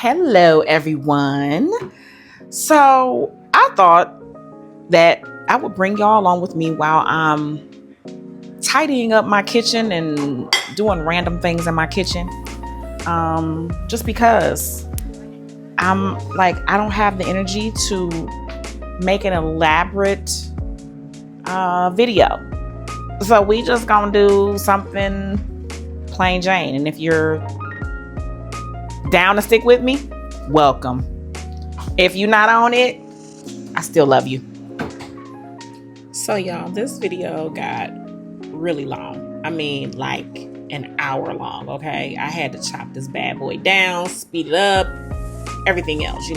Hello, everyone. So I thought that I would bring y'all along with me while I'm tidying up my kitchen and doing random things in my kitchen. Just because I don't have the energy to make an elaborate video. So we just gonna do something plain Jane. And if you're down to stick with me, welcome. If you're not on it, I still love you. So y'all, this video got really long. I mean, like an hour long, okay? I had to chop this bad boy down, speed it up, everything else,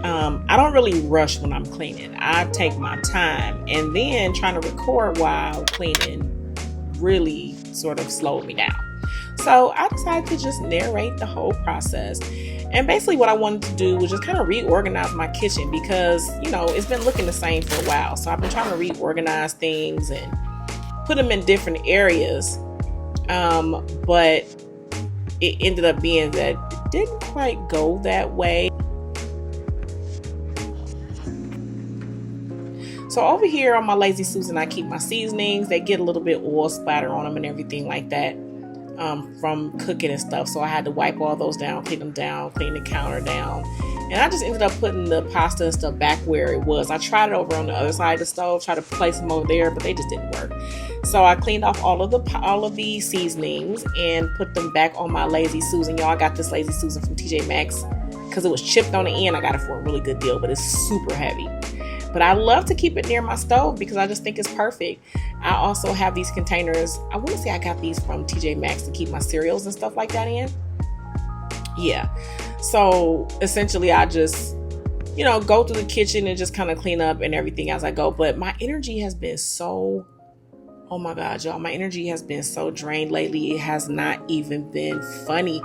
I don't really rush when I'm cleaning. I take my time, and then trying to record while cleaning really sort of slowed me down. So I decided to just narrate the whole process. And basically what I wanted to do was just kind of reorganize my kitchen because, it's been looking the same for a while. So I've been trying to reorganize things and put them in different areas. But it ended up being that it didn't quite go that way. So over here on my Lazy Susan, I keep my seasonings. They get a little bit oil splatter on them and everything like that from cooking and stuff. So I had to wipe all those down, clean them down, clean the counter down. And I just ended up putting the pasta and stuff back where it was. I tried it over on the other side of the stove, tried to place them over there, but they just didn't work. So I cleaned off all of the seasonings and put them back on my Lazy Susan. Y'all, I got this Lazy Susan from TJ Maxx because it was chipped on the end. I got it for a really good deal, but it's super heavy. But I love to keep it near my stove because I just think it's perfect. I also have these containers. I want to say I got these from TJ Maxx to keep my cereals and stuff like that in. Yeah. So essentially I just, go through the kitchen and just kind of clean up and everything as I go. But my energy has been oh my God, y'all, my energy has been so drained lately. It has not even been funny.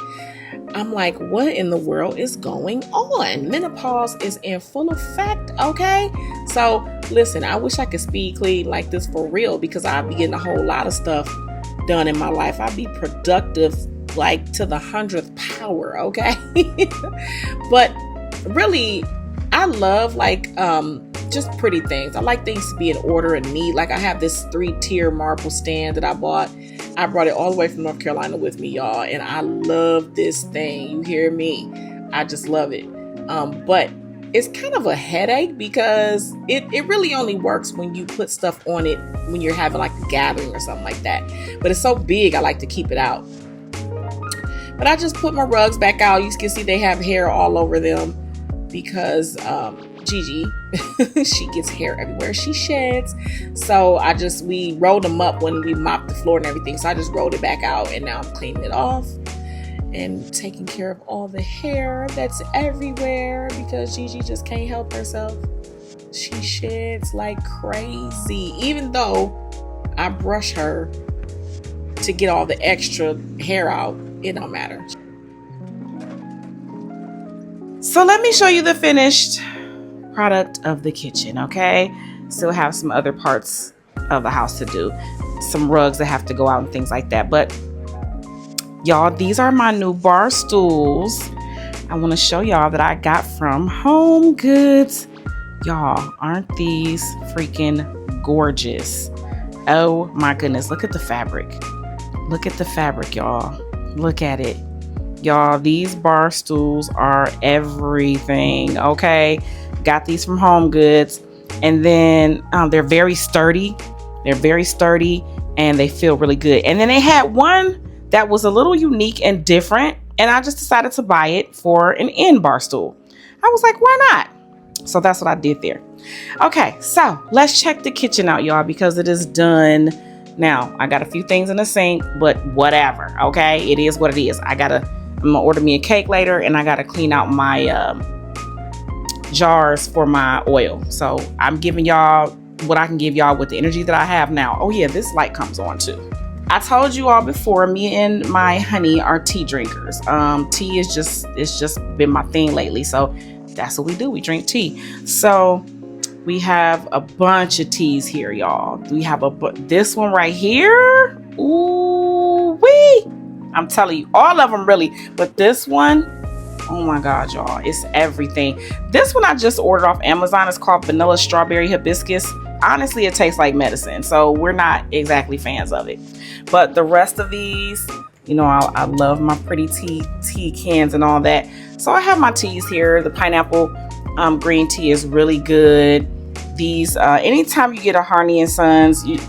I'm like, what in the world is going on? Menopause is in full effect, okay? So listen, I wish I could speed clean like this for real because I'd be getting a whole lot of stuff done in my life. I'd be productive like to the 100th power, okay? But really, I love just pretty things. I like things to be in order and neat. Like I have this 3-tier marble stand that I bought. I brought it all the way from North Carolina with me, y'all. And I love this thing. You hear me? I just love it. But it's kind of a headache because it really only works when you put stuff on it when you're having like a gathering or something like that. But it's so big, I like to keep it out. But I just put my rugs back out. You can see they have hair all over them because Gigi, she gets hair everywhere she sheds. So we rolled them up when we mopped the floor and everything. So I just rolled it back out and now I'm cleaning it off and taking care of all the hair that's everywhere because Gigi just can't help herself. She sheds like crazy. Even though I brush her to get all the extra hair out, it don't matter. So let me show you the finished product of the kitchen, okay? Still have some other parts of the house to do. Some rugs that have to go out and things like that. But y'all, these are my new bar stools. I want to show y'all that I got from Home Goods. Y'all, aren't these freaking gorgeous? Oh my goodness, look at the fabric. Look at the fabric, y'all. Look at it. Y'all, these bar stools are everything, okay? Got these from Home Goods, and then they're very sturdy. They're very sturdy, and they feel really good. And then they had one that was a little unique and different, and I just decided to buy it for an end bar stool. I was like, why not? So that's what I did there. Okay, so let's check the kitchen out, y'all, because it is done. Now, I got a few things in the sink, but whatever, okay? It is what it is. I'm gonna order me a cake later, and I gotta clean out my jars for my oil. So I'm giving y'all what I can give y'all with the energy that I have now. Oh yeah, this light comes on too. I told you all before, me and my honey are tea drinkers. Tea is just been my thing lately. So that's what we do. We drink tea. So we have a bunch of teas here, y'all. We have this one right here. Ooh wee! I'm telling you, all of them really, but this one Oh my God, y'all. It's everything. This one I just ordered off Amazon. It's called Vanilla Strawberry Hibiscus. Honestly, it tastes like medicine. So we're not exactly fans of it. But the rest of these, you know, I love my pretty tea cans and all that. So I have my teas here. The pineapple green tea is really good. These, anytime you get a Harney and Sons, you're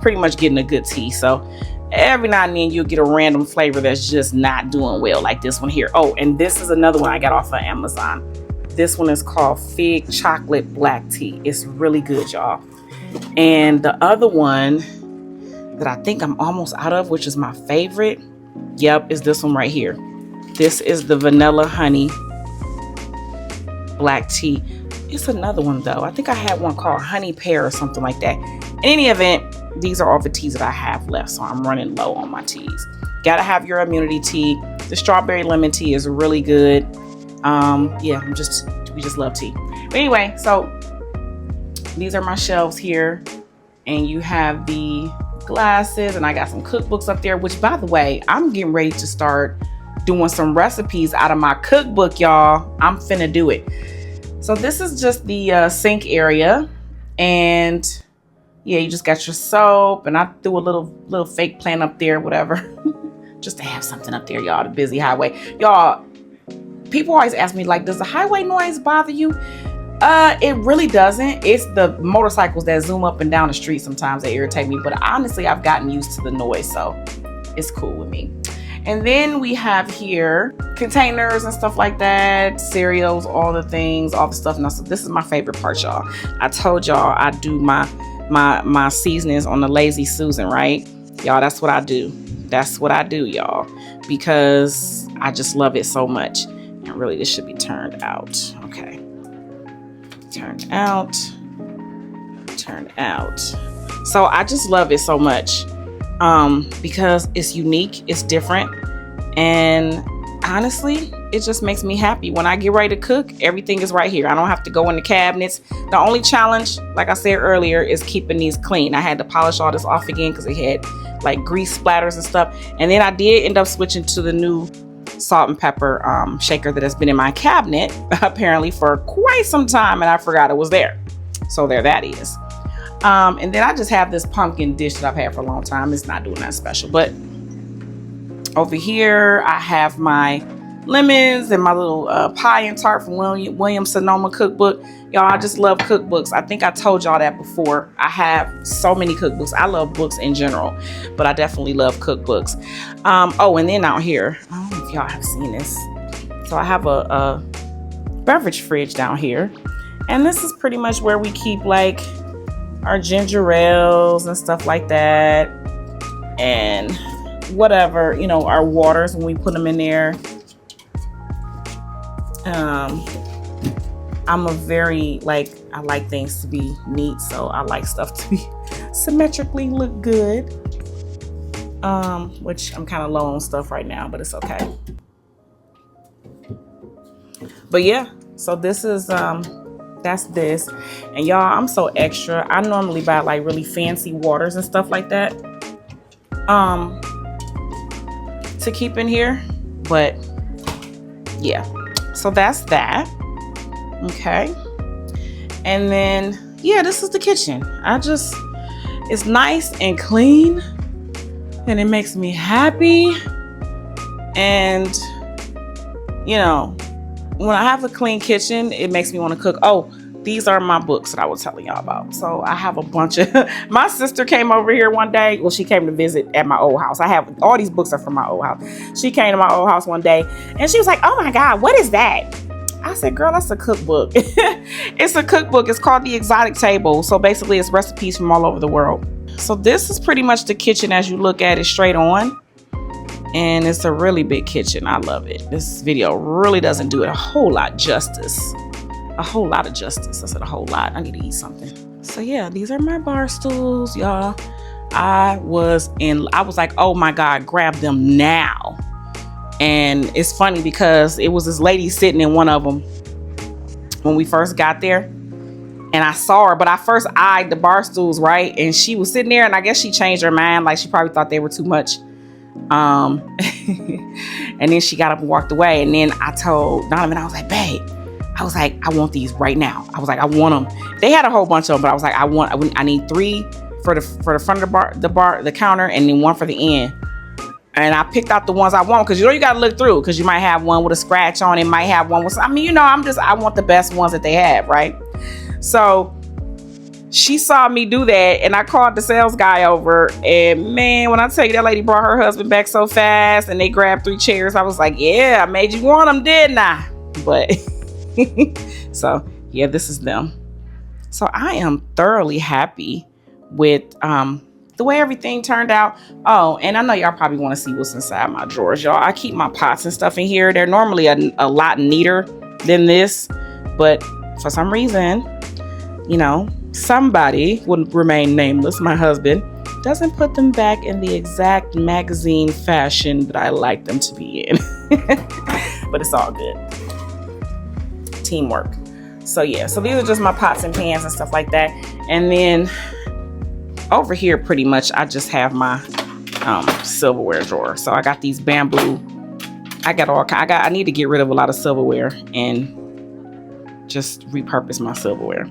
pretty much getting a good tea. So every now and then you'll get a random flavor that's just not doing well, like this one here. Oh, and this is another one I got off of Amazon. This one is called Fig Chocolate Black Tea. It's really good, y'all. And the other one that I think I'm almost out of, which is my favorite, yep, is this one right here. This is the Vanilla Honey Black Tea. It's another one though. I think I had one called Honey Pear or something like that. In any event, these are all the teas that I have left, so I'm running low on my teas. Gotta have your immunity tea. The strawberry lemon tea is really good. Yeah, we just love tea. But anyway, so these are my shelves here, and you have the glasses, and I got some cookbooks up there, which by the way, I'm getting ready to start doing some recipes out of my cookbook, y'all. I'm finna do it. So this is just the sink area, and yeah, you just got your soap, and I threw a little fake plant up there, whatever, just to have something up there, y'all. The busy highway, y'all. People always ask me, like, does the highway noise bother you? It really doesn't. It's the motorcycles that zoom up and down the street sometimes that irritate me, but honestly, I've gotten used to the noise, so it's cool with me. And then we have here containers and stuff like that, cereals, all the things, all the stuff. Now, so this is my favorite part, y'all. I told y'all I do my seasonings on the Lazy Susan, right? Y'all, that's what I do. That's what I do, y'all, because I just love it so much. And really, this should be turned out. Okay. Turned out. So I just love it so much. Because it's unique, it's different, and honestly, it just makes me happy. When I get ready to cook, everything is right here. I don't have to go in the cabinets. The only challenge, like I said earlier, is keeping these clean. I had to polish all this off again because it had like grease splatters and stuff. And then I did end up switching to the new salt and pepper shaker that has been in my cabinet apparently for quite some time, and I forgot it was there. So there that is. And then I just have this pumpkin dish that I've had for a long time. It's not doing that special, but over here I have my lemons and my little pie and tart from William Sonoma cookbook. Y'all, I just love cookbooks. I think I told y'all that before. I have so many cookbooks. I love books in general, but I definitely love cookbooks. Oh, and then out here, I don't know if y'all have seen this. So I have a beverage fridge down here, and this is pretty much where we keep like our ginger ales and stuff like that, and whatever, you know, our waters when we put them in there. I'm a very, like, I like things to be neat, so I like stuff to be symmetrically look good, which I'm kind of low on stuff right now, but it's okay. But yeah, so this is that's this. And y'all, I'm so extra. I normally buy like really fancy waters and stuff like that to keep in here, but yeah, so that's that. Okay, and then yeah, this is the kitchen. It's nice and clean, and it makes me happy. And you know, when I have a clean kitchen, it makes me want to cook. Oh, these are my books that I was telling y'all about. So I have a bunch of, my sister came over here one day. Well, she came to visit at my old house. I have, all these books are from my old house. She came to my old house one day and she was like, oh my God, what is that? I said, girl, that's a cookbook. It's a cookbook. It's called The Exotic Table. So basically it's recipes from all over the world. So this is pretty much the kitchen as you look at it straight on. And it's a really big kitchen. I love it. This video really doesn't do it a whole lot justice. A whole lot of justice. I said a whole lot. I need to eat something. So yeah, these are my bar stools, y'all. I was like, oh my God, grab them now. And it's funny because it was this lady sitting in one of them when we first got there. And I saw her, but I first eyed the bar stools, right? And she was sitting there, and I guess she changed her mind. Like, she probably thought they were too much And then she got up and walked away. And then I told Donovan, I was like, babe, I was like, I want these right now. I was like, I want them. They had a whole bunch of them, but I was like, I need 3 for the front of the counter, and then 1 for the end. And I picked out the ones I want, because you got to look through, because you might have one with a scratch on it, might have one with, I want the best ones that they have, right? So she saw me do that, and I called the sales guy over, and man, when I tell you, that lady brought her husband back so fast, and they grabbed 3 chairs, I was like, yeah, I made you want them, didn't I? But so yeah, this is them. So I am thoroughly happy with the way everything turned out. Oh, and I know y'all probably want to see what's inside my drawers, y'all. I keep my pots and stuff in here. They're normally a lot neater than this, but for some reason, somebody would remain nameless, my husband, doesn't put them back in the exact magazine fashion that I like them to be in. But it's all good. Teamwork. So yeah, so these are just my pots and pans and stuff like that. And then over here, pretty much, I just have my silverware drawer. So I got these bamboo. I need to get rid of a lot of silverware and just repurpose my silverware.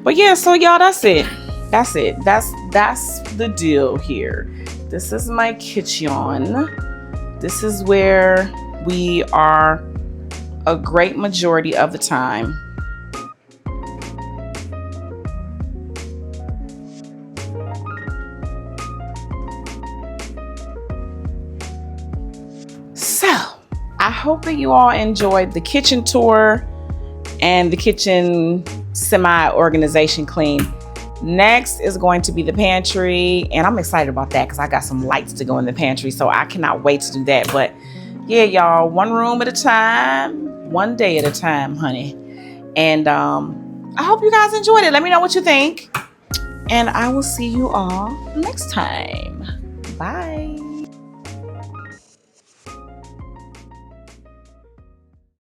But yeah, so y'all, that's it. That's the deal here. This is my kitchen. This is where we are a great majority of the time. So I hope that you all enjoyed the kitchen tour and the kitchen semi-organization clean. Next is going to be the pantry, and I'm excited about that because I got some lights to go in the pantry, so I cannot wait to do that. But yeah, y'all, one room at a time, one day at a time, honey. And I hope you guys enjoyed it. Let me know what you think, and I will see you all next time. Bye.